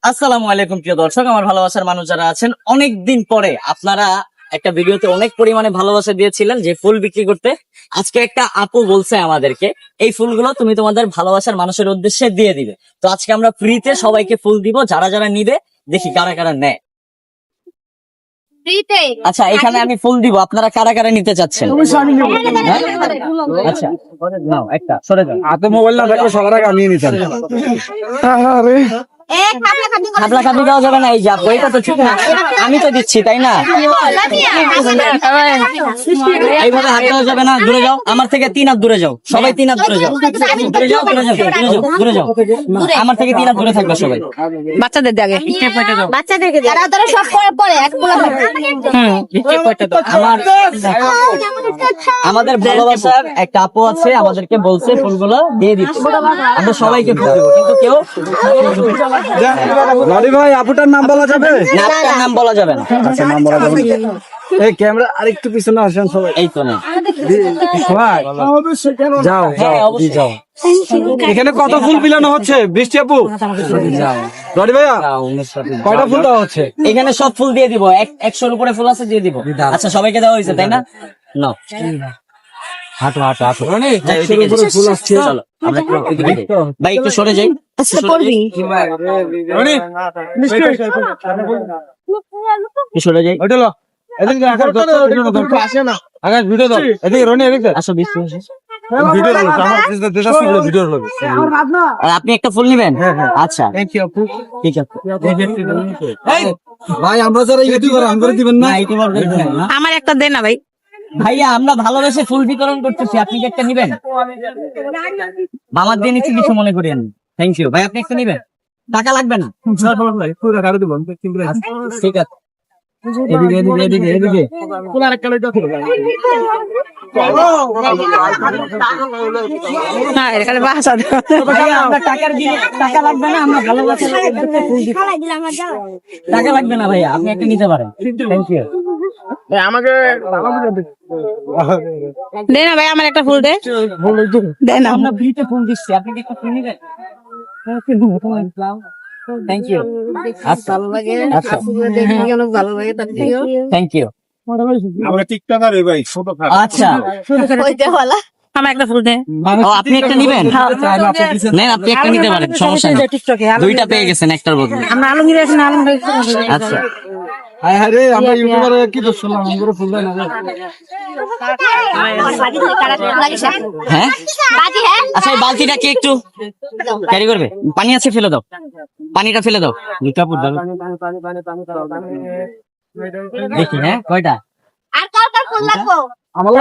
আসসালামু আলাইকুম প্রিয় দর্শক, আমার ভালোবাসার মানুষ যারা আছেন, অনেকদিন পরে আপনারা একটা ভিডিওতে অনেক পরিমাণে ভালোবাসা দিয়েছিলেন যে ফুল বিক্রি করতে। আজকে একটা আপু বলছে আমাদেরকে এই ফুলগুলো তুমি তোমাদের ভালোবাসার মানুষের উদ্দেশ্যে দিয়ে দিবে। তো আজকে আমরা ফ্রিতে সবাইকে ফুল দিব, যারা যারা নিবে দেখি কারা কারা নেয়। আচ্ছা, এখানে আমি ফুল দিব, আপনারা কারা কারা নিতে চাচ্ছেন? আচ্ছা নাও, একটা সরে যাও। হাতে মোবাইল না থাকলে সবার আগে আমি নিতাম। খাবলা খাবলি দেওয়া যাবে না, এই যা বইটা তো ঠিক না, আমি তো দিচ্ছি তাই না? এইভাবে হাত দেওয়া যাবে না, দূরে যাও, আমার থেকে 3 হাত দূরে যাও, সবাই 3 হাত দূরে যাও, দূরে যাও, দূরে যাও, দূরে যাও, আমার থেকে 3 হাত দূরে থাকবে সবাই। বাচ্চাদের আগে বাচ্চাদেরকে তারা সব পরে আমাদের ভালোবাসার একটা আপু আছে, আমাদেরকে বলছে ফুলগুলো দিয়ে দিচ্ছে, আমরা সবাইকে ফুল দেবো, কিন্তু কেউ লাডি ভাই, আপুটার নাম বলা যাবে? না, আপনার নাম বলা যাবে না। আচ্ছা, নাম বলা যাবে না। এই ক্যামেরা আরেকটু পিছনে আসেন সবাই। এই তো না, ভাই, যাও হ্যাঁ, যাও অবশ্যই। যাও। এখানে কত ফুল বিলানো হচ্ছে বৃষ্টি আপু? লাডি ভাইয়া, কয়টা ফুল দেওয়া হচ্ছে? এখানে সব ফুল দিয়ে দিব, 100-র উপরে ফুল আছে, দিয়ে দিব। আচ্ছা, সবাইকে দেওয়া হয়েছে তাই না? না, হাঁটো হাঁটো হাঁটো। ফুল আসছে, চলো আমরা একটু এদিকে যাই। ভাই একটু সরে যাই, একটু সরে যাই। ওইটা লো। এদিকে আকাশ আসে না। আকাশ ভিডিও দাও। এদিকে রনি, এদিকে আসো, বিশ ভিডিও দাও। আমার দেশ আসলে ভিডিও দাও। আর আপনি একটা ফুল নিবেন? আচ্ছা, থ্যাংক ইউ আপু। ঠিক আছে। ভাই, আমরা যারা ইউটিউবার আমরা দিবেন না? না, ইউটিউবার দেখবেন না। আমার একটা দে না ভাই। ভাইয়া, আমরা ভালোবেসে ফুল বিতরণ করতেছি, আপনি কি একটা নিবেন? মামার দিয়ে নিচ্ছি, কিছু মনে করেন। থ্যাংক ইউ ভাই, আপনি একটা নিবেন, টাকা লাগবে না। ঠিক আছে, এদিকে এদিকে এদিকে এদিকে। হ্যাঁ, এখানে বাসা ভাইয়া, আমরা টাকার দিলে টাকা লাগবে না, আমরা ভালোবাসা ফুল দিচ্ছি। টাকা লাগবে না ভাইয়া, আপনি একটা নিতে পারেন। Thank you. দে না ভাই, আমার একটা ফুল দে। দে না। আমরা ফ্রিতে ফুল দিচ্ছি, আপনি কি একটা ফুল নিবেন? Thank you. আচ্ছা, আচ্ছা, থ্যাংক ইউ। আমরা টিকটকার রে ভাই, ছোট খাট। আচ্ছা, আমার একটা ফুল দে। ও, আপনি একটা নিবেন? নেন, আপনি একটা নিতে পারেন, সমস্যা নেই। দুইটা পেয়ে গেছেন একটার বদলে। আমরা আলমগীর আছি না, আলমগীর আচ্ছা, হায় হায় রে, আমরা ইউটিউবার কি দোষ করলাম? আমরা ফুল দেয় না। হ্যাঁ আচ্ছা, এই বালতিটা কি একটু ক্যারি করবে? পানি আছে, ফেলে দাও, পানিটা ফেলে দাও। দেখি, হ্যাঁ কয়টা? আর কার ফুল লাগবো? আমার